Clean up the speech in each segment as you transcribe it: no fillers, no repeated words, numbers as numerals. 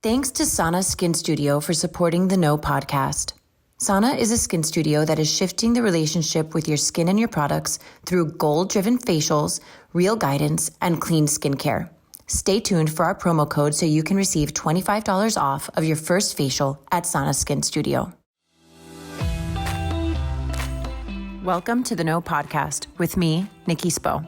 Thanks to Sana Skin Studio for supporting the No podcast. Sana is a skin studio that is shifting the relationship with your skin and your products through goal-driven facials, real guidance, and clean skincare. Stay tuned for our promo code so you can receive $25 off of your first facial at Sana Skin Studio. Welcome to the No podcast with me, Nikki Spo.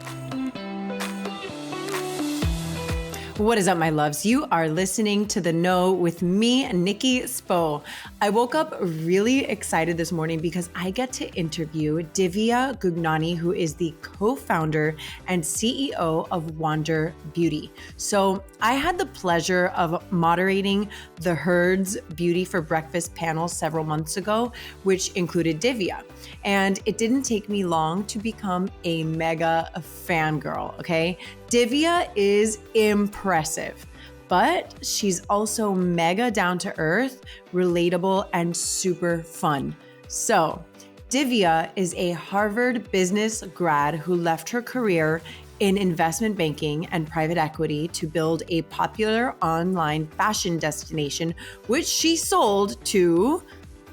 What is up, my loves? You are listening to The No with me, Nikki Spo. I woke up really excited this morning because I get to interview Divya Gugnani, who is the co-founder and CEO of Wander Beauty. So I had the pleasure of moderating the Herd's Beauty for Breakfast panel several months ago, which included Divya. And it didn't take me long to become a mega fangirl, okay? Divya is impressive, but she's also mega down to earth, relatable, and super fun. So, Divya is a Harvard business grad who left her career in investment banking and private equity to build a popular online fashion destination, which she sold to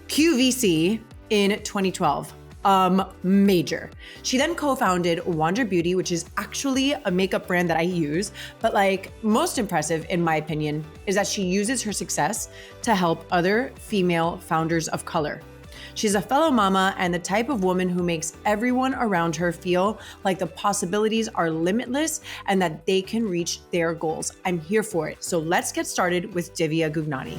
QVC in 2012. Major. She then co-founded Wander Beauty, which is actually a makeup brand that I use, but most impressive in my opinion is that she uses her success to help other female founders of color. She's a fellow mama and the type of woman who makes everyone around her feel like the possibilities are limitless and that they can reach their goals. I'm here for it. So let's get started with Divya Gugnani.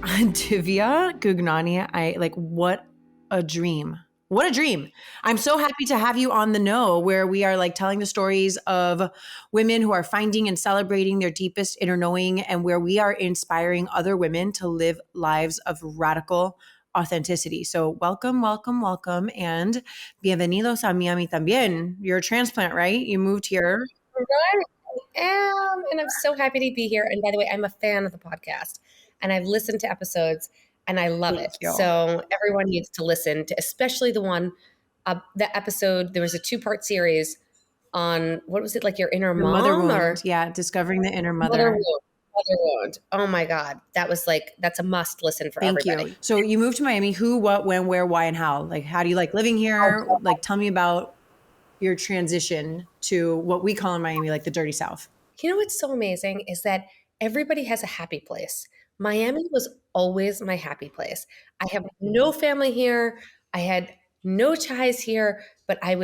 Divya Gugnani, what a dream. What a dream. I'm so happy to have you on The No, where we are telling the stories of women who are finding and celebrating their deepest inner knowing, and where we are inspiring other women to live lives of radical authenticity. So welcome, welcome, welcome, and bienvenidos a Miami también. You're a transplant, right? You moved here. Right. I am, and I'm so happy to be here. And by the way, I'm a fan of the podcast. And I've listened to episodes and I love it. So everyone needs to listen to, especially the one, the episode, there was a 2-part series on, what was it, your inner mom? Mother wound. Yeah, discovering the inner mother. Mother wound. Oh my God. That was that's a must listen for everybody. Thank you. So you moved to Miami. Who, what, when, where, why, and how? How do you like living here? Tell me about your transition to what we call in Miami, the dirty South. You know what's so amazing is that everybody has a happy place. Miami was always my happy place. I have no family here. I had no ties here, but I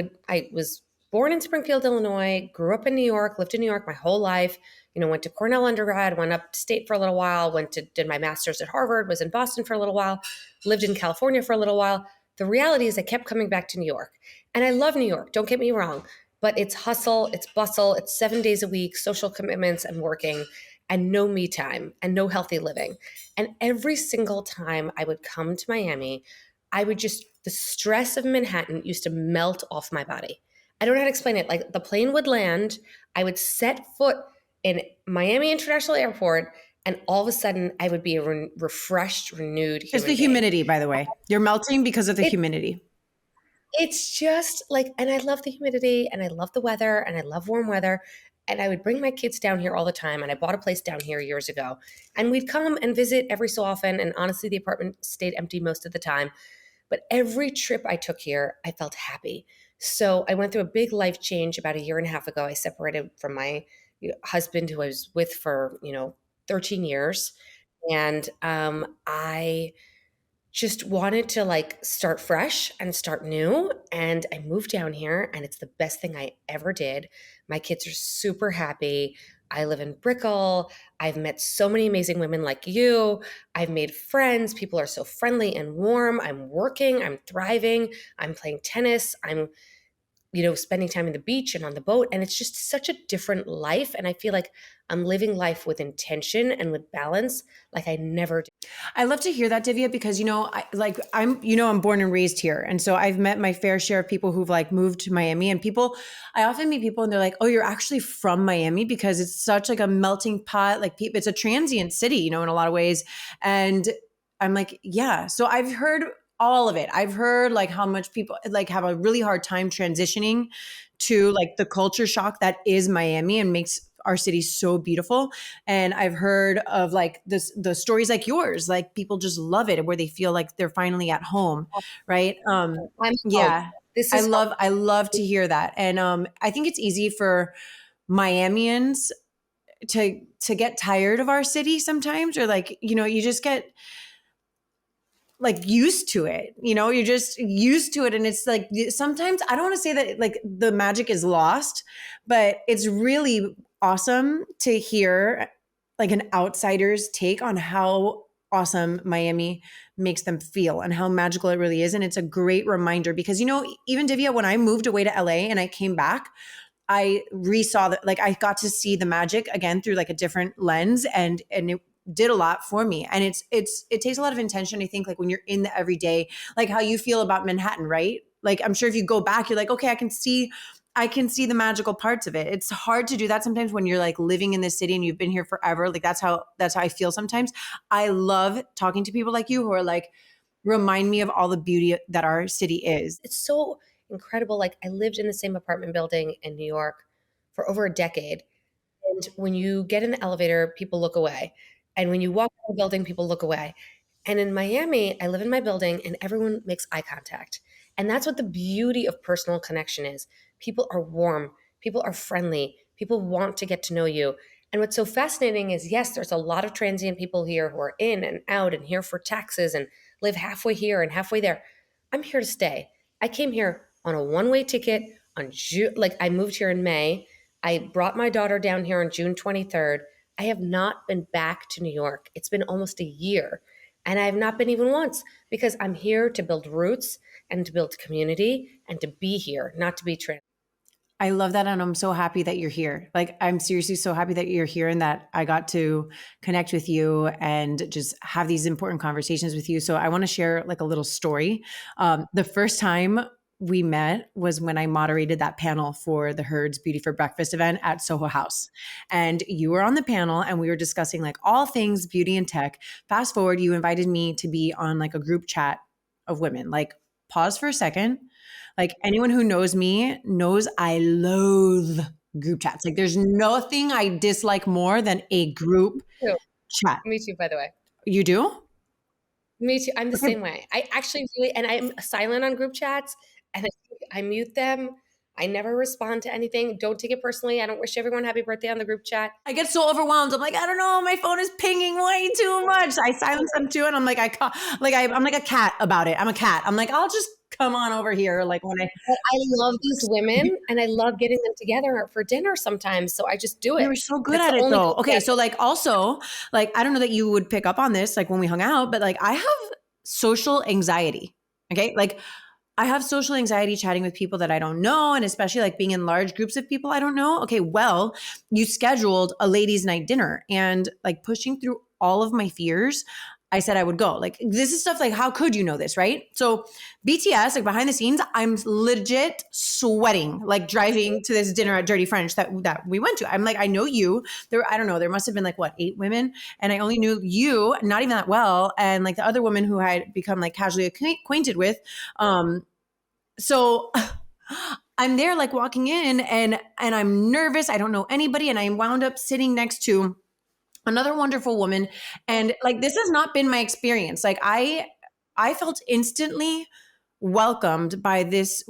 was born in Springfield, Illinois, grew up in New York, lived in New York my whole life, went to Cornell undergrad, went upstate for a little while, did my master's at Harvard, was in Boston for a little while, lived in California for a little while. The reality is I kept coming back to New York. And I love New York, don't get me wrong, but it's hustle, it's bustle, it's 7 days a week, social commitments and working, and no me time and no healthy living. And every single time I would come to Miami, the stress of Manhattan used to melt off my body. I don't know how to explain it. The plane would land, I would set foot in Miami International Airport, and all of a sudden I would be a refreshed, renewed human It's the humidity, by the way. You're melting because of the humidity. It's just and I love the humidity and I love the weather and I love warm weather. And I would bring my kids down here all the time. And I bought a place down here years ago. And we'd come and visit every so often. And honestly, the apartment stayed empty most of the time. But every trip I took here, I felt happy. So I went through a big life change about 1.5 years ago. I separated from my husband who I was with for, 13 years. And I just wanted to start fresh and start new. And I moved down here and it's the best thing I ever did. My kids are super happy. I live in Brickell. I've met so many amazing women like you. I've made friends. People are so friendly and warm. I'm working. I'm thriving. I'm playing tennis. I'm, spending time in the beach and on the boat. And it's just such a different life. And I feel like I'm living life with intention and with balance like I never did. I love to hear that, Divya, because, I'm born and raised here. And so I've met my fair share of people who've moved to Miami, and I often meet people and they're like, oh, you're actually from Miami, because it's such a melting pot. It's a transient city, in a lot of ways. And I'm like, yeah. So I've heard all of it. I've heard how much people have a really hard time transitioning to the culture shock that is Miami, and makes our city's so beautiful. And I've heard of like the stories like yours, like people just love it where they feel like they're finally at home. Right. I'm home. Yeah. This is home. I love to hear that. And I think it's easy for Miamians to get tired of our city sometimes, or like, you just get like used to it, you're just used to it. And it's like, sometimes I don't want to say that like the magic is lost, but it's really awesome to hear like an outsider's take on how awesome Miami makes them feel and how magical it really is. And it's a great reminder because, even Divya, when I moved away to LA and I came back, I resaw that, like I got to see the magic again through like a different lens, and it did a lot for me. And it takes a lot of intention. I think like when you're in the everyday, like how you feel about Manhattan, right? Like I'm sure if you go back, you're like, okay, I can see the magical parts of it. It's hard to do that sometimes when you're like living in this city and you've been here forever. Like that's how I feel sometimes. I love talking to people like you who are like, remind me of all the beauty that our city is. It's so incredible. Like I lived in the same apartment building in New York for over a decade. And when you get in the elevator, people look away. And when you walk in the building, people look away. And in Miami, I live in my building and everyone makes eye contact. And that's what the beauty of personal connection is. People are warm, people are friendly, people want to get to know you. And what's so fascinating is, yes, there's a lot of transient people here who are in and out and here for taxes and live halfway here and halfway there. I'm here to stay. I came here on a one-way ticket on like I moved here in May. I brought my daughter down here on June 23rd. I have not been back to New York. It's been almost a year. And I have not been even once because I'm here to build roots and to build community and to be here, not to be trans. I love that. And I'm so happy that you're here. Like, I'm seriously so happy that you're here and that I got to connect with you and just have these important conversations with you. So I want to share like a little story. The first time we met was when I moderated that panel for the Herd's Beauty for Breakfast event at Soho House. And you were on the panel and we were discussing like all things beauty and tech. Fast forward, you invited me to be on like a group chat of women. Like, pause for a second. Like anyone who knows me knows I loathe group chats. Like there's nothing I dislike more than a group chat. Me too, by the way. You do? Me too. I'm the same way. I actually really, and I'm silent on group chats and I mute them. I never respond to anything. Don't take it personally. I don't wish everyone happy birthday on the group chat. I get so overwhelmed. I'm like, I don't know. My phone is pinging way too much. I silence them too. And I'm like, I'm like a cat about it. I'm a cat. I'm like, I'll just come on over here. Like when I love these women and I love getting them together for dinner sometimes. So I just do it. You were so good at it though. Okay. So like also like, I don't know that you would pick up on this, like when we hung out, but like I have social anxiety. Okay. Like I have social anxiety chatting with people that I don't know. And especially like being in large groups of people I don't know. Okay. Well, you scheduled a ladies' night dinner and like pushing through all of my fears, I said I would go. Like this is stuff like, how could you know this, right? So BTS, like behind the scenes, I'm legit sweating, like driving to this dinner at Dirty French that we went to. I'm like, I know you. I don't know, there must have been like 8 women, and I only knew you, not even that well, and like the other woman who I had become like casually acquainted with. So I'm there like walking in, and I'm nervous. I don't know anybody, and I wound up sitting next to another wonderful woman. And like, this has not been my experience. Like I felt instantly welcomed by this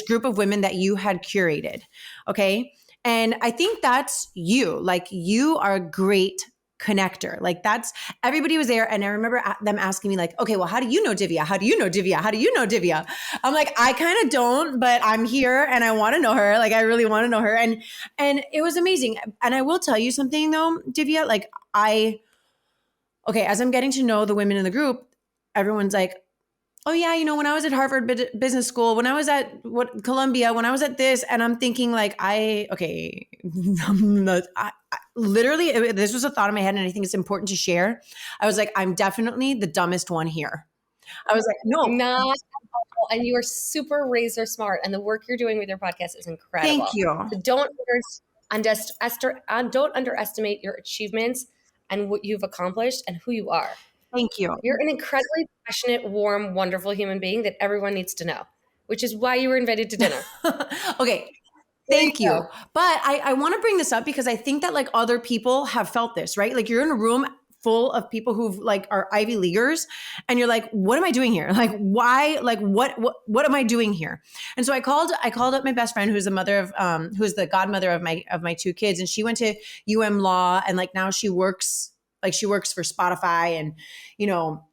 group of women that you had curated. Okay. And I think that's you. Like you are a great connector. Like that's, everybody was there. And I remember them asking me like, okay, well, how do you know Divya? How do you know Divya? How do you know Divya? I'm like, I kind of don't, but I'm here and I want to know her. Like, I really want to know her. And it was amazing. And I will tell you something though, Divya, like as I'm getting to know the women in the group, everyone's like, oh yeah, when I was at Harvard Business School, when I was at Columbia, when I was at this, and I'm thinking like, literally, this was a thought in my head, and I think it's important to share. I was like, I'm definitely the dumbest one here. I was like, no. Not and you are super razor smart, and the work you're doing with your podcast is incredible. Thank you. So don't underestimate your achievements and what you've accomplished and who you are. Thank you. You're an incredibly passionate, warm, wonderful human being that everyone needs to know, which is why you were invited to dinner. Okay. There you Thank you. go. But I want to bring this up because I think that like other people have felt this, right? Like you're in a room full of people who like are Ivy Leaguers and you're like, what am I doing here? Like, why, like, what am I doing here? And so I called up my best friend, who's the mother of, who's the godmother of my two kids. And she went to Law. And like, now she works for Spotify and, you know,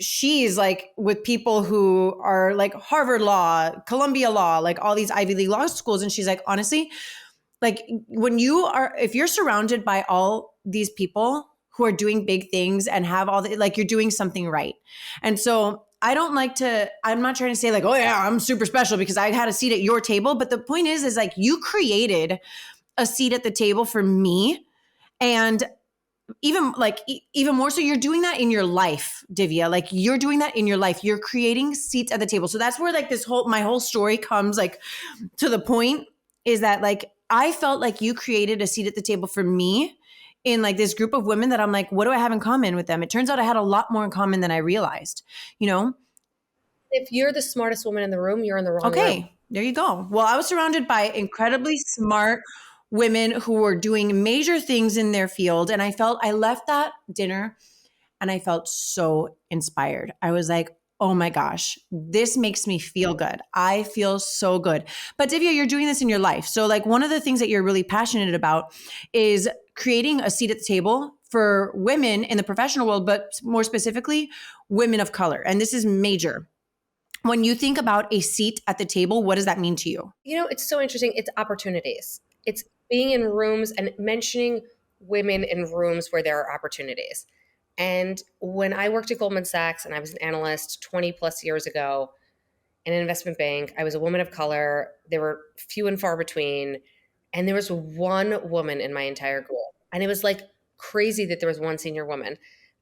she's like with people who are like Harvard Law, Columbia Law, like all these Ivy League law schools. And she's like, honestly, like if you're surrounded by all these people who are doing big things and have all the, like you're doing something right. And so I'm not trying to say like, oh yeah, I'm super special because I had a seat at your table. But the point is like you created a seat at the table for me. And even more so, you're doing that in your life, Divya. Like you're doing that in your life. You're creating seats at the table. So that's where like my whole story comes like to the point is that like I felt like you created a seat at the table for me in like this group of women that I'm like, what do I have in common with them? It turns out I had a lot more in common than I realized, you know? If you're the smartest woman in the room, you're in the wrong room. Okay, there you go. Well, I was surrounded by incredibly smart women who were doing major things in their field. And I left that dinner and I felt so inspired. I was like, oh my gosh, this makes me feel good. I feel so good. But Divya, you're doing this in your life. So like one of the things that you're really passionate about is creating a seat at the table for women in the professional world, but more specifically, women of color. And this is major. When you think about a seat at the table, what does that mean to you? You know, it's so interesting. It's opportunities. It's being in rooms and mentioning women in rooms where there are opportunities. And when I worked at Goldman Sachs and I was an analyst 20 plus years ago in an investment bank, I was a woman of color. There were few and far between. And there was one woman in my entire group. And it was like crazy that there was one senior woman.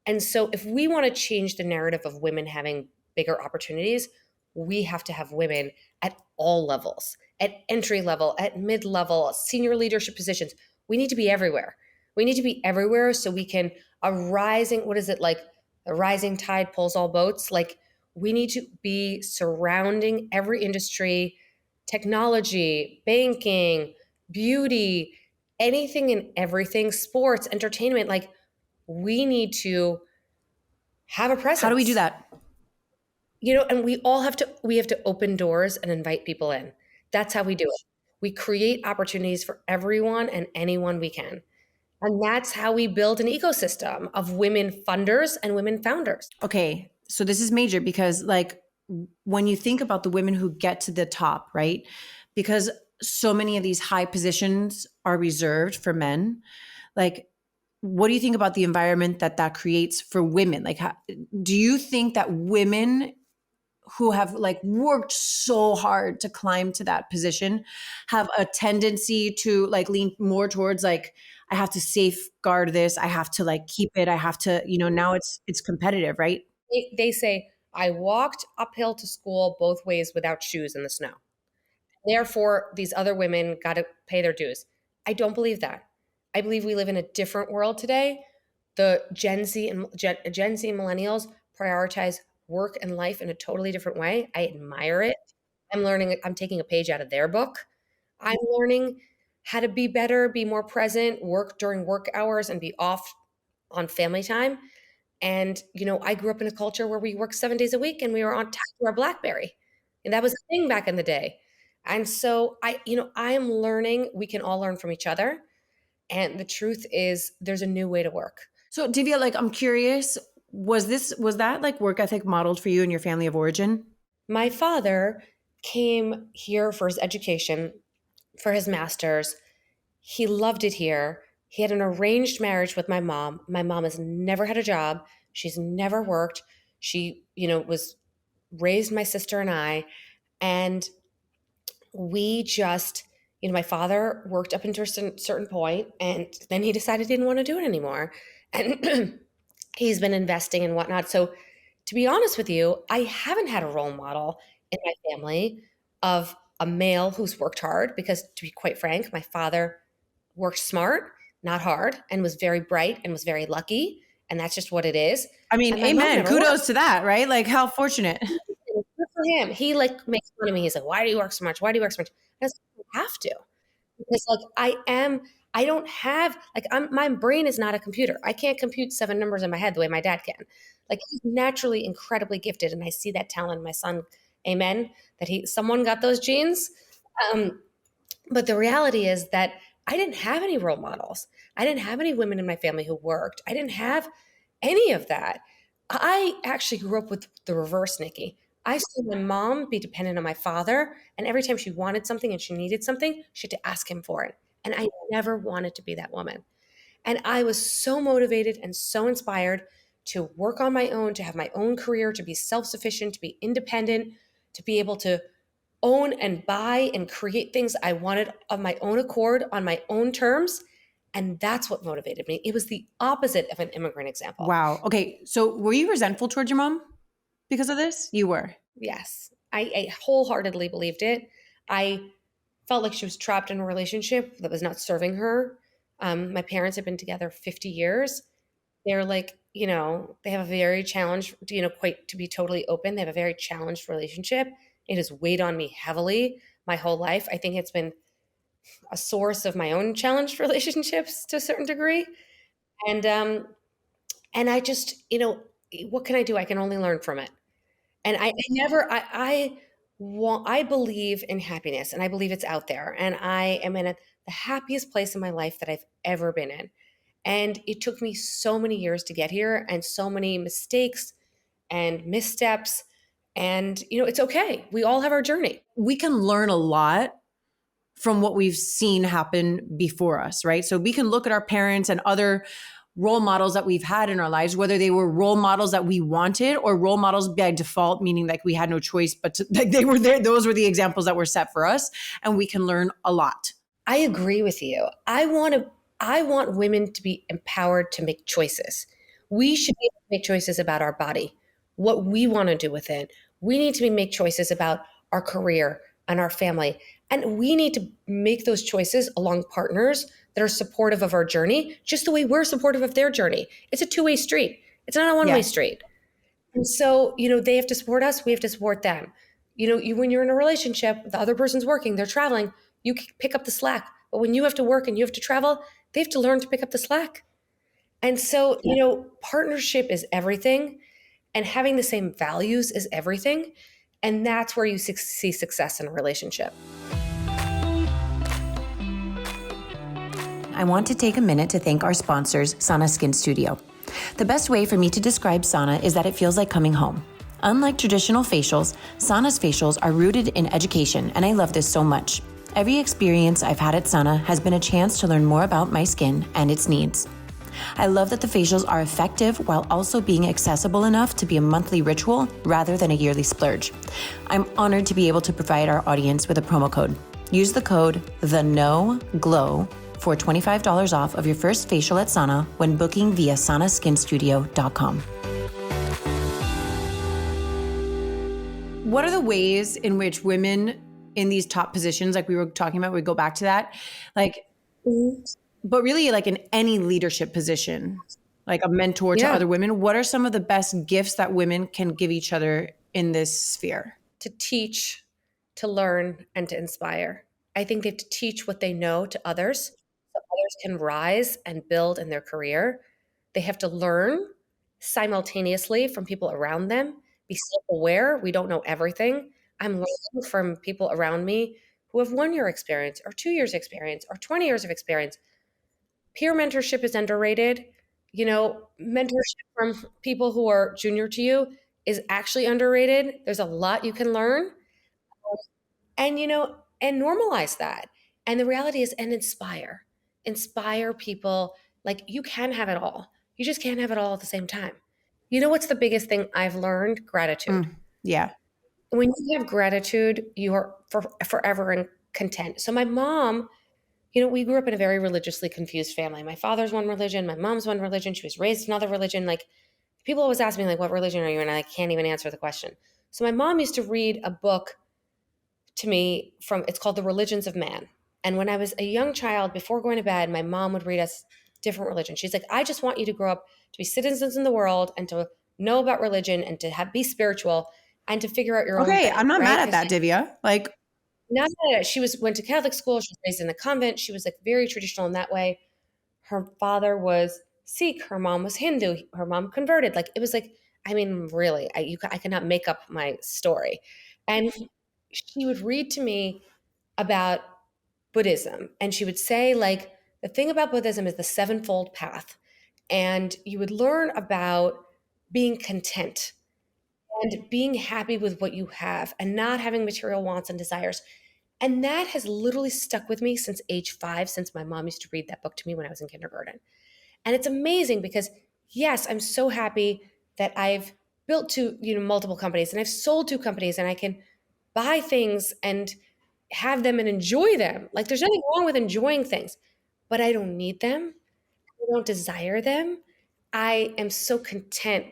And so if we want to change the narrative of women having bigger opportunities, we have to have women at all levels, at entry level, at mid level, senior leadership positions. We need to be everywhere. We need to be everywhere so we can a rising tide pulls all boats. Like we need to be surrounding every industry, technology, banking, beauty, anything and everything, sports, entertainment. Like we need to have a presence. How do we do that? You know, and we have to open doors and invite people in. That's how we do it. We create opportunities for everyone and anyone we can. And that's how we build an ecosystem of women funders and women founders. Okay. So this is major because like when you think about the women who get to the top, right? Because so many of these high positions are reserved for men. Like, what do you think about the environment that creates for women? Like, do you think that women who have like worked so hard to climb to that position have a tendency to like lean more towards like, I have to safeguard this. I have to like keep it. I have to, now it's competitive, right? They say, I walked uphill to school both ways without shoes in the snow. Therefore, these other women got to pay their dues. I don't believe that. I believe we live in a different world today. The Gen Z and millennials prioritize work and life in a totally different way. I admire it. I'm taking a page out of their book. I'm learning how to be better, be more present, work during work hours and be off on family time. And, I grew up in a culture where we worked 7 days a week and we were on tied to our BlackBerry. And that was a thing back in the day. And so I am learning, we can all learn from each other. And the truth is there's a new way to work. So Divya, like, I'm curious, was that like work ethic modeled for you in your family of origin? My father came here for his education, for his master's. He loved it here. He had an arranged marriage with my mom. My mom has never had a job. She's never worked. She, was raised my sister and I. And we just, my father worked up until a certain point, and then he decided he didn't want to do it anymore. And he's been investing and whatnot. So to be honest with you, I haven't had a role model in my family of a male who's worked hard because, to be quite frank, my father worked smart, not hard, and was very bright and was very lucky. And that's just what it is. I mean, amen. Kudos to that, right? Like, how fortunate. Good for him. He makes fun of me. He's like, why do you work so much? Why do you work so much? have to. Because I don't have, my brain is not a computer. I can't compute 7 numbers in my head the way my dad can. Like, he's naturally incredibly gifted, and I see that talent in my son. Amen. Someone got those genes. Um, but the reality is that I didn't have any role models. I didn't have any women in my family who worked. I didn't have any of that. I actually grew up with the reverse, Nikki. I saw my mom be dependent on my father, and every time she wanted something and she needed something, she had to ask him for it. And I never wanted to be that woman. And I was so motivated and so inspired to work on my own, to have my own career, to be self sufficient, to be independent, to be able to own and buy and create things I wanted of my own accord on my own terms. And that's what motivated me. It was the opposite of an immigrant example. Wow. Okay. So were you resentful towards your mom because of this? You were. Yes. I wholeheartedly believed it. I felt like she was trapped in a relationship that was not serving her. My parents had been together 50 years. They're like, they have a very challenged, quite to be totally open, they have a very challenged relationship. It has weighed on me heavily my whole life. I think it's been a source of my own challenged relationships to a certain degree. And I just, what can I do? I can only learn from it. And I believe in happiness, and I believe it's out there. And I am in the happiest place in my life that I've ever been in. And it took me so many years to get here, and so many mistakes and missteps. And, it's okay. We all have our journey. We can learn a lot from what we've seen happen before us, right? So we can look at our parents and other role models that we've had in our lives, whether they were role models that we wanted or role models by default, meaning like we had no choice, but they were there. Those were the examples that were set for us, and we can learn a lot. I agree with you. I want women to be empowered to make choices. We should be able to make choices about our body, what we want to do with it. We need to make choices about our career and our family. And we need to make those choices along partners that are supportive of our journey, just the way we're supportive of their journey. It's a two-way street. It's not a one-way street. And so, they have to support us. We have to support them. When you're in a relationship, the other person's working, they're traveling, you pick up the slack. But when you have to work and you have to travel, they have to learn to pick up the slack. And so, partnership is everything, and having the same values is everything. And that's where you see success in a relationship. I want to take a minute to thank our sponsors, Sana Skin Studio. The best way for me to describe Sana is that it feels like coming home. Unlike traditional facials, Sana's facials are rooted in education, and I love this so much. Every experience I've had at Sana has been a chance to learn more about my skin and its needs. I love that the facials are effective while also being accessible enough to be a monthly ritual rather than a yearly splurge. I'm honored to be able to provide our audience with a promo code. Use the code THENOGLOW for $25 off of your first facial at Sana when booking via sanaskinstudio.com. What are the ways in which women in these top positions, like we were talking about, we go back to that, but really like in any leadership position, like a mentor to other women, what are some of the best gifts that women can give each other in this sphere? To teach, to learn, and to inspire. I think they have to teach what they know to others so others can rise and build in their career. They have to learn simultaneously from people around them, be self-aware. We don't know everything. I'm learning from people around me who have 1 year experience or 2 years experience or 20 years of experience. Peer mentorship is underrated. Mentorship from people who are junior to you is actually underrated. There's a lot you can learn. And, and normalize that. And the reality is, and inspire people. Like, you can have it all. You just can't have it all at the same time. What's the biggest thing I've learned? Gratitude. Yeah. When you have gratitude, you are forever content. So my mom, we grew up in a very religiously confused family. My father's one religion, my mom's one religion. She was raised in another religion. Like, people always ask me, like, what religion are you? And I can't even answer the question. So my mom used to read a book to me it's called The Religions of Man. And when I was a young child, before going to bed, my mom would read us different religions. She's like, I just want you to grow up to be citizens in the world and to know about religion and to be spiritual and to figure out your own thing. Okay, I'm not mad at that, Divya. Like, No. She went to Catholic school. She was raised in a convent. She was like very traditional in that way. Her father was Sikh. Her mom was Hindu. Her mom converted. Like it was like, I mean, really, I cannot make up my story. And she would read to me about Buddhism, and she would say like the thing about Buddhism is the sevenfold path, and you would learn about being content and being happy with what you have and not having material wants and desires. And that has literally stuck with me since age 5, since my mom used to read that book to me when I was in kindergarten. And it's amazing because yes, I'm so happy that I've built multiple companies, and I've sold 2 companies, and I can buy things and have them and enjoy them. Like there's nothing wrong with enjoying things, but I don't need them. I don't desire them. I am so content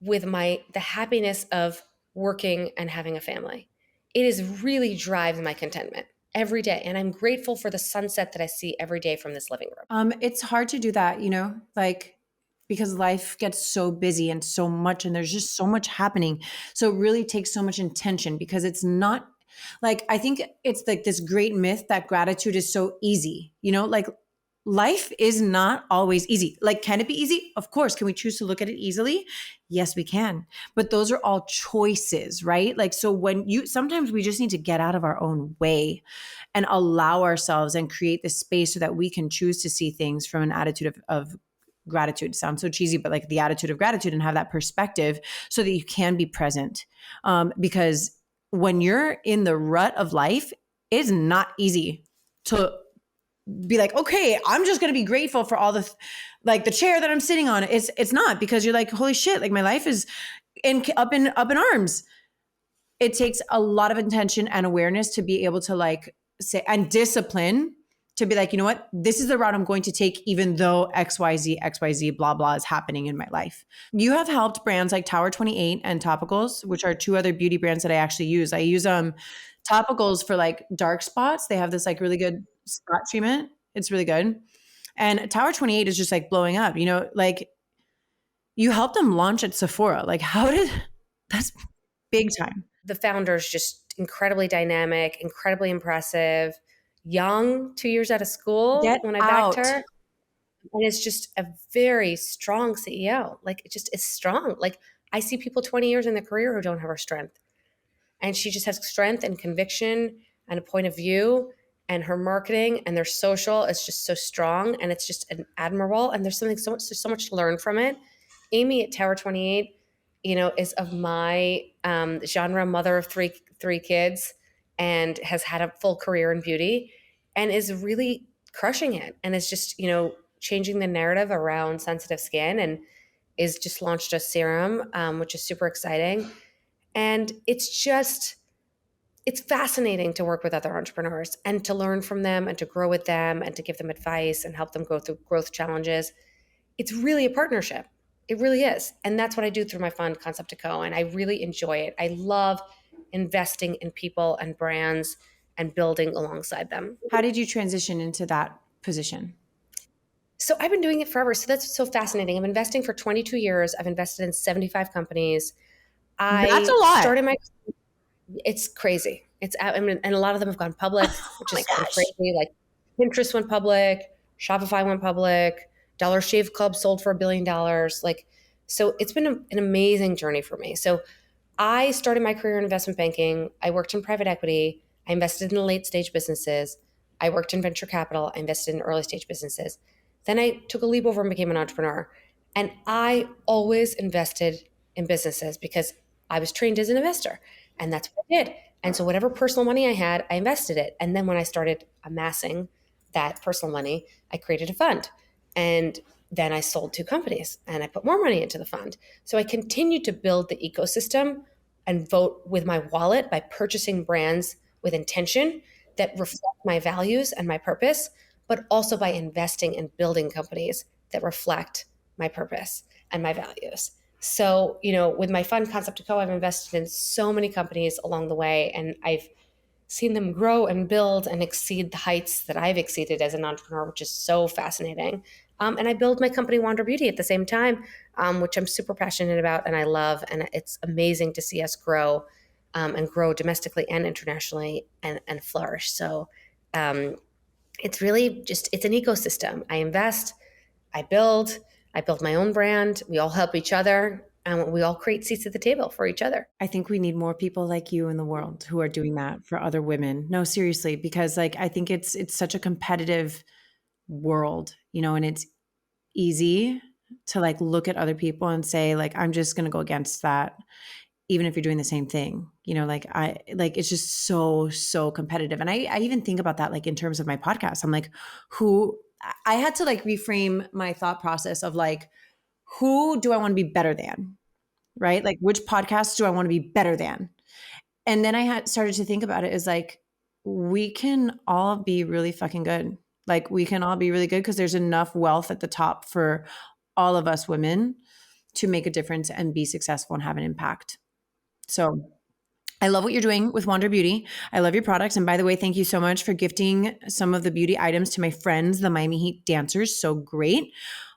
with the happiness of working and having a family. It is really drives my contentment every day. And I'm grateful for the sunset that I see every day from this living room. It's hard to do that, like because life gets so busy and so much, and there's just so much happening. So it really takes so much intention because it's not like, I think it's like this great myth that gratitude is so easy, like life is not always easy. Like, can it be easy? Of course. Can we choose to look at it easily? Yes, we can. But those are all choices, right? Like, so sometimes we just need to get out of our own way and allow ourselves and create the space so that we can choose to see things from an attitude of gratitude. It sounds so cheesy, but like the attitude of gratitude, and have that perspective so that you can be present. Because when you're in the rut of life, it's not easy to be like, okay, I'm just going to be grateful for all like the chair that I'm sitting on. It's not, because you're like, holy shit, like my life is up in arms. It takes a lot of intention and awareness to be able to like say, and discipline to be like, you know what, this is the route I'm going to take, even though XYZ, blah, blah is happening in my life. You have helped brands like Tower 28 and Topicals, which are 2 other beauty brands that I actually use. I use Topicals for like dark spots. They have this like really good spot treatment. It's really good. And Tower 28 is just like blowing up, like you helped them launch at Sephora. Like that's big time. The founder's just incredibly dynamic, incredibly impressive, young, 2 years out of school when I backed her. And it's just a very strong CEO. Like it's strong. Like I see people 20 years in their career who don't have her strength. And she just has strength and conviction and a point of view, and her marketing and their social is just so strong, and it's just admirable. And there's so much to learn from it. Amy at Tower 28, is of my genre, mother of three kids, and has had a full career in beauty and is really crushing it. And is just, changing the narrative around sensitive skin, and is just launched a serum, which is super exciting. And it's fascinating to work with other entrepreneurs and to learn from them and to grow with them and to give them advice and help them go through growth challenges. It's really a partnership. It really is. And that's what I do through my fund, Concept to Co. And I really enjoy it. I love investing in people and brands and building alongside them. How did you transition into that position? So I've been doing it forever. So that's so fascinating. I'm investing for 22 years. I've invested in 75 companies. That's a lot. It's crazy. And a lot of them have gone public, which is crazy. Like Pinterest went public, Shopify went public, Dollar Shave Club sold for $1 billion. Like, so it's been an amazing journey for me. So I started my career in investment banking. I worked in private equity. I invested in late stage businesses. I worked in venture capital. I invested in early stage businesses. Then I took a leap over and became an entrepreneur. And I always invested in businesses because I was trained as an investor. And that's what I did. And so whatever personal money I had, I invested it. And then when I started amassing that personal money, I created a fund. And then I sold 2 companies and I put more money into the fund. So I continued to build the ecosystem and vote with my wallet by purchasing brands with intention that reflect my values and my purpose, but also by investing and building companies that reflect my purpose and my values. So, with my fund Concept to Co, I've invested in so many companies along the way, and I've seen them grow and build and exceed the heights that I've exceeded as an entrepreneur, which is so fascinating. And I build my company Wander Beauty at the same time, which I'm super passionate about and I love. And it's amazing to see us grow and grow domestically and internationally and flourish. So it's really just, it's an ecosystem. I invest, I build my own brand. We all help each other, and we all create seats at the table for each other. I think we need more people like you in the world who are doing that for other women. No, seriously, because like I think it's such a competitive world, you know, and it's easy to like look at other people and say like I'm just going to go against that even if you're doing the same thing. You know, like it's just so competitive. And I even think about that like in terms of my podcast. I'm like, who I had to like reframe my thought process of like, who do I want to be better than? Right? Like which podcasts do I want to be better than? And then I had started to think about it as like, we can all be really fucking good. Like we can all be really good because there's enough wealth at the top for all of us women to make a difference and be successful and have an impact. So I love what you're doing with Wander Beauty. I love your products. And by the way, thank you so much for gifting some of the beauty items to my friends, the Miami Heat dancers. So great.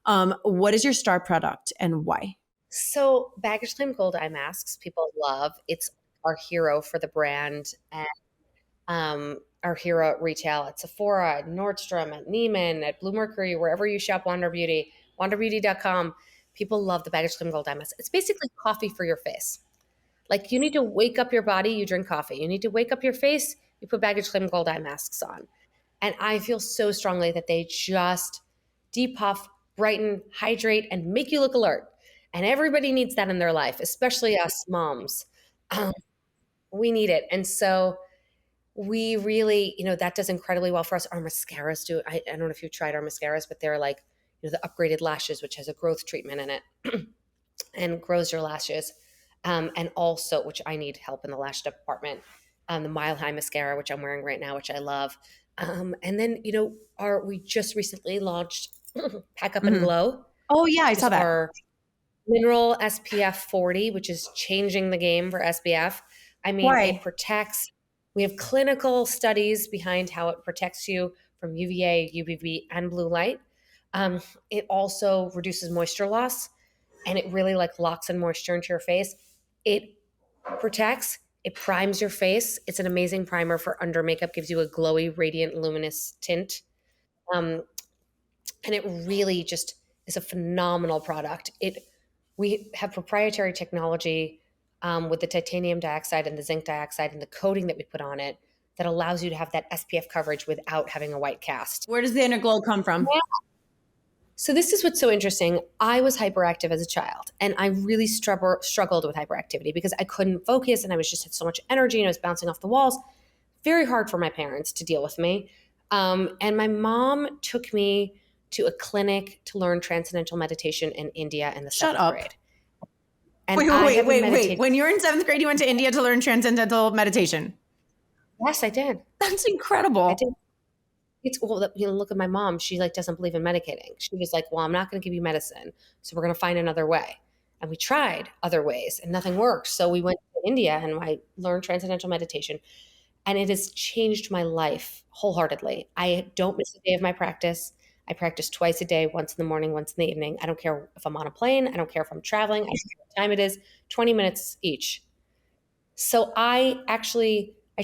What is your star product and why? So Baggage Claim Gold eye masks, people love. It's our hero for the brand, and our hero at retail at Sephora, at Nordstrom, at Neiman, at Blue Mercury, wherever you shop Wander Beauty, wanderbeauty.com. People love the Baggage Claim Gold eye mask. It's basically coffee for your face. Like you need to wake up your body, you drink coffee. You need to wake up your face, you put Baggage Claim Gold eye masks on. And I feel so strongly that they just depuff, brighten, hydrate, and make you look alert. And everybody needs that in their life, especially us moms. We need it. And so we really, that does incredibly well for us. Our mascaras do. I don't know if you've tried our mascaras, but they're like, the upgraded lashes, which has a growth treatment in it and grows your lashes. And also, which I need help in the lash department, the Mile High mascara, which I'm wearing right now, which I love. And then, we just recently launched Pack Up and Glow. Oh yeah, I saw that. Our mineral SPF 40, which is changing the game for SPF. I mean, Why? It protects. We have clinical studies behind how it protects you from UVA, UVB, and blue light. It also reduces moisture loss, and it really like locks in moisture into your face. It protects, it primes your face. It's an amazing primer for under makeup, gives you a glowy, radiant, luminous tint. And it really just is a phenomenal product. We have proprietary technology with the titanium dioxide and the zinc dioxide and the coating that we put on it that allows you to have that SPF coverage without having a white cast. Where does the inner glow come from? Yeah. So this is what's so interesting. I was hyperactive as a child, and I really struggled with hyperactivity because I couldn't focus, and I was just had so much energy, and I was bouncing off the walls. Very hard for my parents to deal with me. And my mom took me to a clinic to learn transcendental meditation in India in the seventh grade. And wait. When you were in seventh grade, you went to India to learn transcendental meditation. Yes, I did. That's incredible. I did. Look at my mom. She like doesn't believe in medicating. She was like, well, I'm not going to give you medicine. So we're going to find another way. And we tried other ways and nothing worked. So we went to India and I learned transcendental meditation, and it has changed my life wholeheartedly. I don't miss a day of my practice. I practice twice a day, once in the morning, once in the evening. I don't care if I'm on a plane. I don't care if I'm traveling. I don't care what time it is, 20 minutes each. So I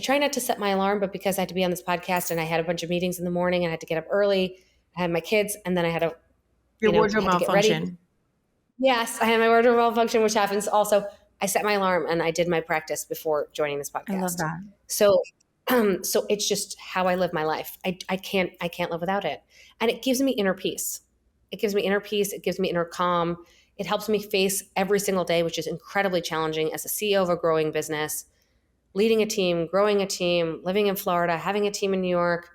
try not to set my alarm, but because I had to be on this podcast and I had a bunch of meetings in the morning and I had to get up early, I had my kids, and then I had to wardrobe malfunction. Yes, I had my wardrobe malfunction, which happens also. I set my alarm and I did my practice before joining this podcast. I love that. So it's just how I live my life. I can't live without it. And it gives me inner peace. It gives me inner peace. It gives me inner calm. It helps me face every single day, which is incredibly challenging as a CEO of a growing business, leading a team, growing a team, living in Florida, having a team in New York,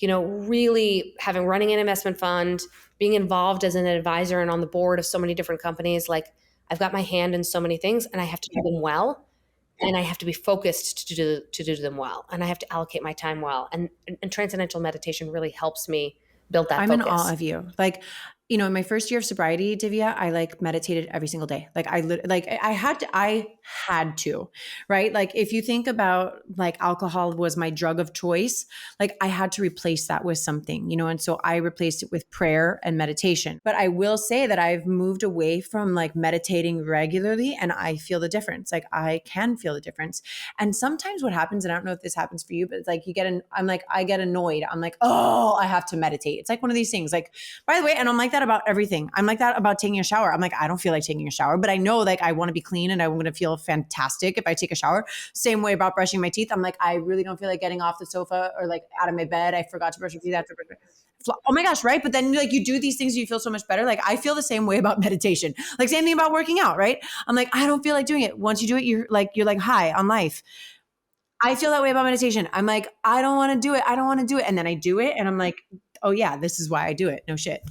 really running an investment fund, being involved as an advisor and on the board of so many different companies. Like I've got my hand in so many things, and I have to do them well. And I have to be focused to do them well. And I have to allocate my time well. And transcendental meditation really helps me build that focus. I'm in awe of you. Like in my first year of sobriety, Divya, I like meditated every single day. Like I had to, right? Like if you think about like alcohol was my drug of choice, like I had to replace that with something, and so I replaced it with prayer and meditation. But I will say that I've moved away from like meditating regularly and I feel the difference. Like I can feel the difference. And sometimes what happens, and I don't know if this happens for you, but it's like I get annoyed. I'm like, oh, I have to meditate. It's like one of these things. Like, by the way, and I'm like that about everything. I'm like that about taking a shower. I'm like, I don't feel like taking a shower, but I know like I want to be clean and I'm going to feel fantastic if I take a shower. Same way about brushing my teeth. I'm like, I really don't feel like getting off the sofa or like out of my bed. I forgot to brush my teeth after. Oh my gosh, right? But then like you do these things, you feel so much better. Like I feel the same way about meditation. Like same thing about working out, right? I'm like, I don't feel like doing it. Once you do it, you're like high on life. I feel that way about meditation. I'm like, I don't want to do it. I don't want to do it. And then I do it and I'm like, oh yeah, this is why I do it. No shit.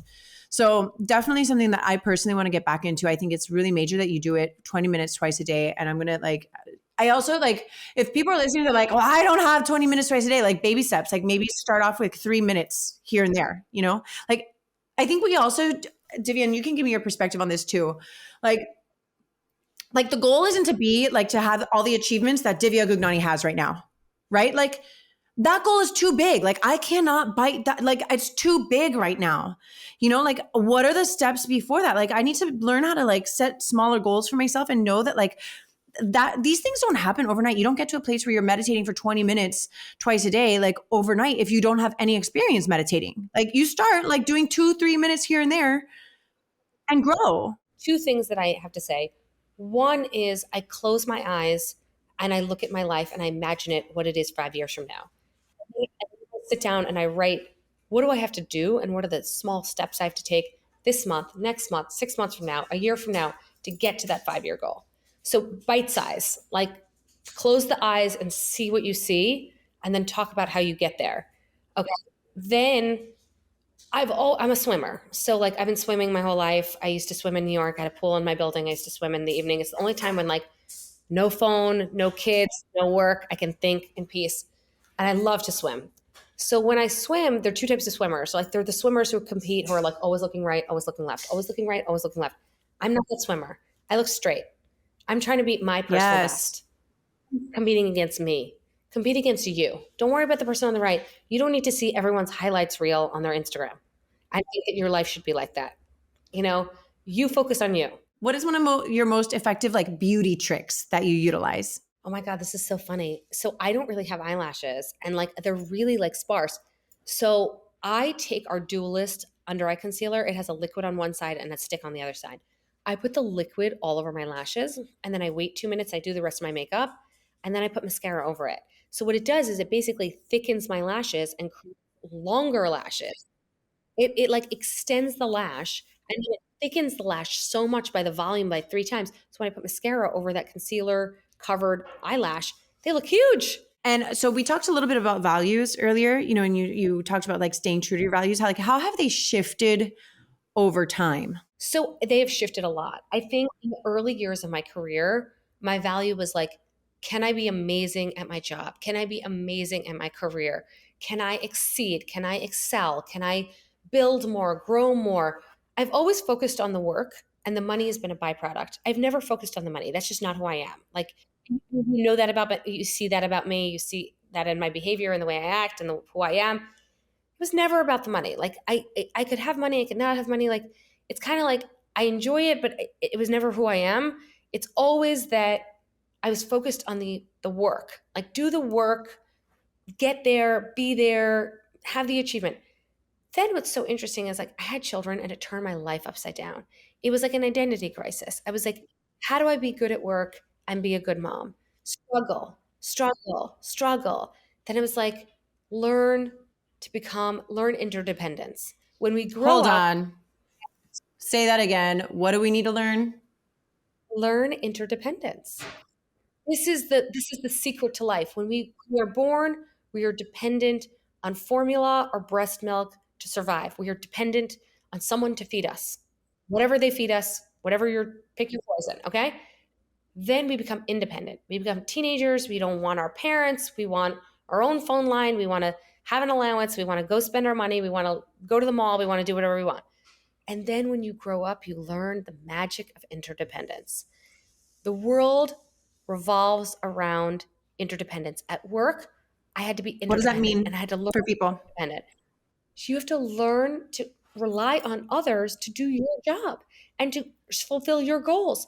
So definitely something that I personally want to get back into. I think it's really major that you do it 20 minutes twice a day. And I'm going to like, I also like, if people are listening, they're like, well, I don't have 20 minutes twice a day, like baby steps, like maybe start off with 3 minutes here and there, like, I think we also, Divya, and you can give me your perspective on this too. Like the goal isn't to be like to have all the achievements that Divya Gugnani has right now, right? Like that goal is too big. Like I cannot bite that. Like it's too big right now. Like what are the steps before that? Like I need to learn how to like set smaller goals for myself and know that like that these things don't happen overnight. You don't get to a place where you're meditating for 20 minutes twice a day, like overnight, if you don't have any experience meditating. Like you start like doing 2-3 minutes here and there and grow. Two things that I have to say. One is I close my eyes and I look at my life and I imagine it what it is 5 years from now. I sit down and I write, what do I have to do and what are the small steps I have to take this month, next month, 6 months from now, a year from now to get to that 5-year goal. So bite size, like close the eyes and see what you see and then talk about how you get there. Okay. Then I'm a swimmer. So like I've been swimming my whole life. I used to swim in New York. I had a pool in my building. I used to swim in the evening. It's the only time when like no phone, no kids, no work, I can think in peace. And I love to swim. So when I swim, there are two types of swimmers. Like there are the swimmers who compete who are like always looking right, always looking left, always looking right, always looking left. I'm not that swimmer. I look straight. I'm trying to beat my personal best. Competing against me. Compete against you. Don't worry about the person on the right. You don't need to see everyone's highlights reel on their Instagram. I think that your life should be like that. You focus on you. What is one of your most effective like beauty tricks that you utilize? Oh my God, this is so funny. So I don't really have eyelashes and like they're really like sparse. So I take our Dualist under eye concealer. It has a liquid on one side and a stick on the other side. I put the liquid all over my lashes and then I wait 2 minutes. I do the rest of my makeup and then I put mascara over it. So what it does is it basically thickens my lashes and creates longer lashes. It like extends the lash and it thickens the lash so much by the volume by 3 times. So when I put mascara over that concealer covered eyelash, they look huge. And so we talked a little bit about values earlier, and you talked about like staying true to your values. How have they shifted over time? So they have shifted a lot. I think in the early years of my career, my value was like, can I be amazing at my job? Can I be amazing at my career? Can I exceed? Can I excel? Can I build more, grow more? I've always focused on the work and the money has been a byproduct. I've never focused on the money. That's just not who I am. Like, you know that about, but you see that about me. You see that in my behavior and the way I act and who I am. It was never about the money. Like I could have money, I could not have money. Like it's kind of like I enjoy it, but it was never who I am. It's always that I was focused on the work. Like do the work, get there, be there, have the achievement. Then what's so interesting is like I had children and it turned my life upside down. It was like an identity crisis. I was like, how do I be good at work and be a good mom? Struggle, struggle, struggle. Then it was like, learn interdependence. When we grow Hold on. Say that again. What do we need to learn? Learn interdependence. This is the secret to life. When we are born, we are dependent on formula or breast milk to survive. We are dependent on someone to feed us. Whatever they feed us, pick your poison, okay? Then we become independent. We become teenagers. We don't want our parents. We want our own phone line. We want to have an allowance. We want to go spend our money. We want to go to the mall. We want to do whatever we want. And then when you grow up, you learn the magic of interdependence. The world revolves around interdependence. At work, I had to be What does that interdependent and mean I had to learn for to be people? independent. So you have to learn to rely on others to do your job and to fulfill your goals,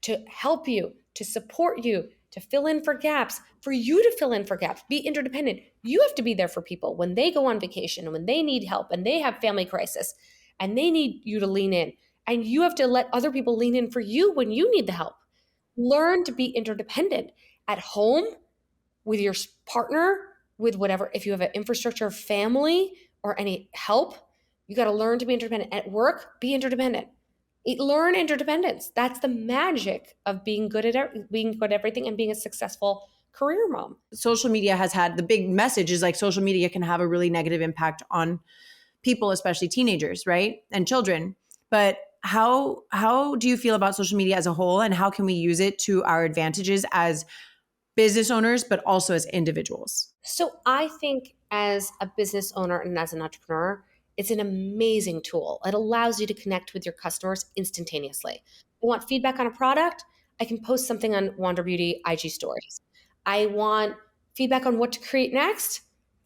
to help you, to support you, to fill in for gaps, for you to fill in for gaps, be interdependent. You have to be there for people when they go on vacation and when they need help and they have family crisis and they need you to lean in. And you have to let other people lean in for you when you need the help. Learn to be interdependent at home, with your partner, with whatever. If you have an infrastructure of family or any help, you got to learn to be interdependent. At work, be interdependent. Learn interdependence. That's the magic of being good at being good at everything and being a successful career mom. Social media has had the big message is like social media can have a really negative impact on people, especially teenagers, right? And children. But how do you feel about social media as a whole, and how can we use it to our advantages as business owners, but also as individuals? So I think as a business owner and as an entrepreneur, it's an amazing tool. It allows you to connect with your customers instantaneously. I want feedback on a product, I can post something on Wander Beauty IG stories. I want feedback on what to create next.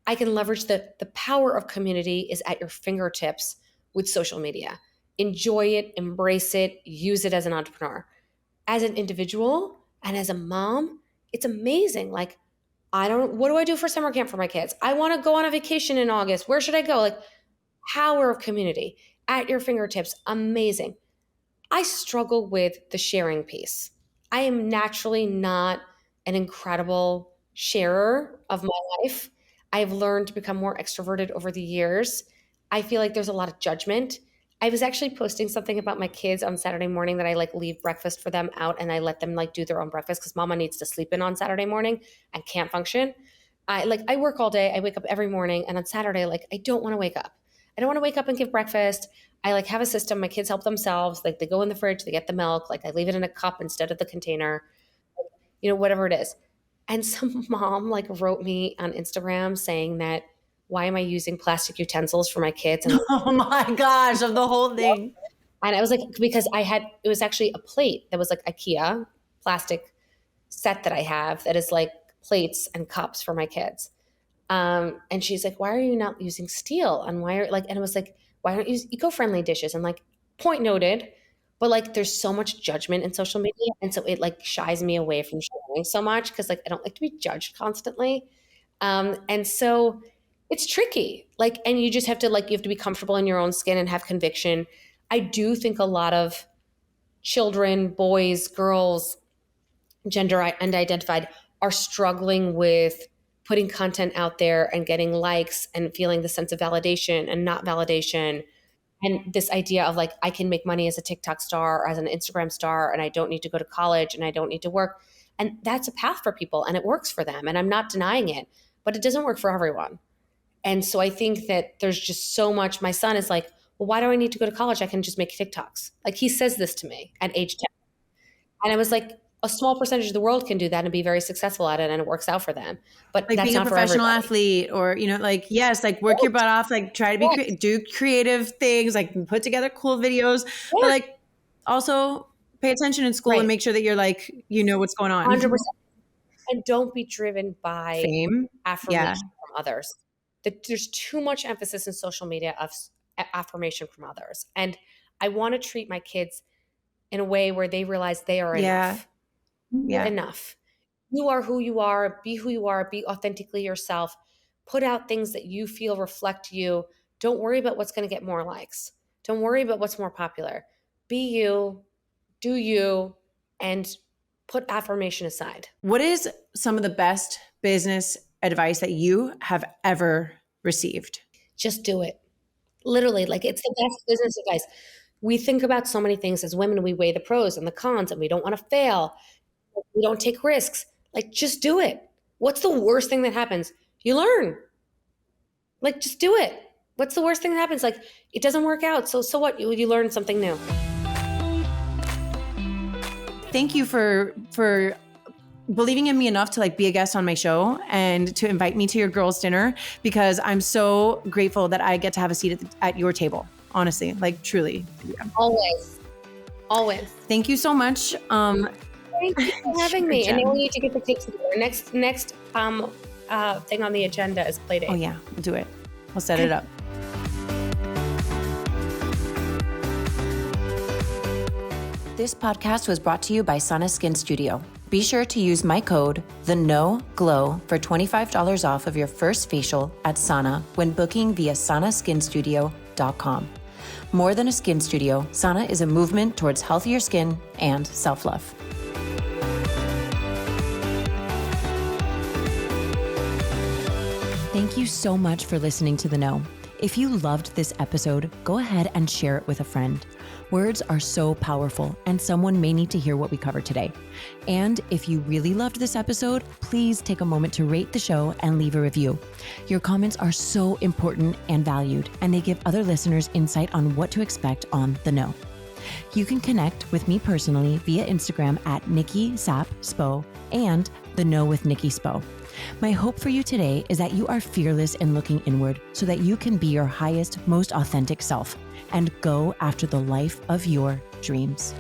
I can leverage the power of community is at your fingertips with social media. Enjoy it, embrace it, use it as an entrepreneur. As an individual and as a mom, it's amazing. Like, what do I do for summer camp for my kids? I want to go on a vacation in August. Where should I go? Like, power of community at your fingertips. Amazing. I struggle with the sharing piece. I am naturally not an incredible sharer of my life. I've learned to become more extroverted over the years. I feel like there's a lot of judgment. I was actually posting something about my kids on Saturday morning that I like leave breakfast for them out and I let them like do their own breakfast because mama needs to sleep in on Saturday morning and can't function. I work all day. I wake up every morning, and on Saturday, like, I don't want to wake up. I don't want to wake up and give breakfast. I like have a system. My kids help themselves. Like, they go in the fridge, they get the milk. Like, I leave it in a cup instead of the container, whatever it is. And some mom like wrote me on Instagram saying that, why am I using plastic utensils for my kids? And Oh my gosh, of the whole thing. and I was like, because it was actually a plate that was like IKEA plastic set that I have that is like plates and cups for my kids. And she's like, why are you not using steel? And and it was like, why don't you use eco-friendly dishes? And like, point noted, but like, there's so much judgment in social media. And so it like shies me away from sharing so much. Cause like, I don't like to be judged constantly. And so it's tricky. Like, and you just have to you have to be comfortable in your own skin and have conviction. I do think a lot of children, boys, girls, gender unidentified, are struggling with putting content out there and getting likes and feeling the sense of validation and not validation. And this idea of like, I can make money as a TikTok star or as an Instagram star, and I don't need to go to college and I don't need to work. And that's a path for people and it works for them. And I'm not denying it, but it doesn't work for everyone. And so I think that there's just so much. My son is like, well, why do I need to go to college? I can just make TikToks. Like, he says this to me at age 10. And I was like, a small percentage of the world can do that and be very successful at it, and it works out for them. But Like that's being a not for professional everybody. athlete, or, yes, like work your butt off, like try to be, Yes. do creative things, like put together cool videos, but Yeah. like also pay attention in school and Right. make sure that you're like, what's going on. 100%. And don't be driven by Fame. Yeah. affirmation from others. There's too much emphasis in social media of affirmation from others. And I want to treat my kids in a way where they realize they are Yeah. enough. You're Yeah. enough. You are who you are. Be who you are. Be authentically yourself. Put out things that you feel reflect you. Don't worry about what's going to get more likes. Don't worry about what's more popular. Be you, do you, and put affirmation aside. What is some of the best business advice that you have ever received? Just do it. Literally, like, it's the best business advice. We think about so many things as women. We weigh the pros and the cons, and we don't want to fail. We don't take risks. Like, just do it. What's the worst thing that happens? You learn. Like, just do it. What's the worst thing that happens? Like, it doesn't work out. So what? You learn something new. Thank you for believing in me enough to like be a guest on my show and to invite me to your girls' dinner, because I'm so grateful that I get to have a seat at your table. honestly, like truly. Always. Always. Thank you so much. Thank you for having me. And now we need to get the kids together. Next thing on the agenda is play date. Oh yeah, we'll do it. We'll set it up. This podcast was brought to you by Sana Skin Studio. Be sure to use my code, TheNoGlow, for $25 off of your first facial at Sana when booking via sanaskinstudio.com. More than a skin studio, Sana is a movement towards healthier skin and self-love. Thank you so much for listening to The Know. If you loved this episode, go ahead and share it with a friend. Words are so powerful, and someone may need to hear what we covered today. And if you really loved this episode, please take a moment to rate the show and leave a review. Your comments are so important and valued, and they give other listeners insight on what to expect on The Know. You can connect with me personally via Instagram at Nikki Sap Spo and The Know with Nikki Spo. My hope for you today is that you are fearless in looking inward so that you can be your highest, most authentic self and go after the life of your dreams.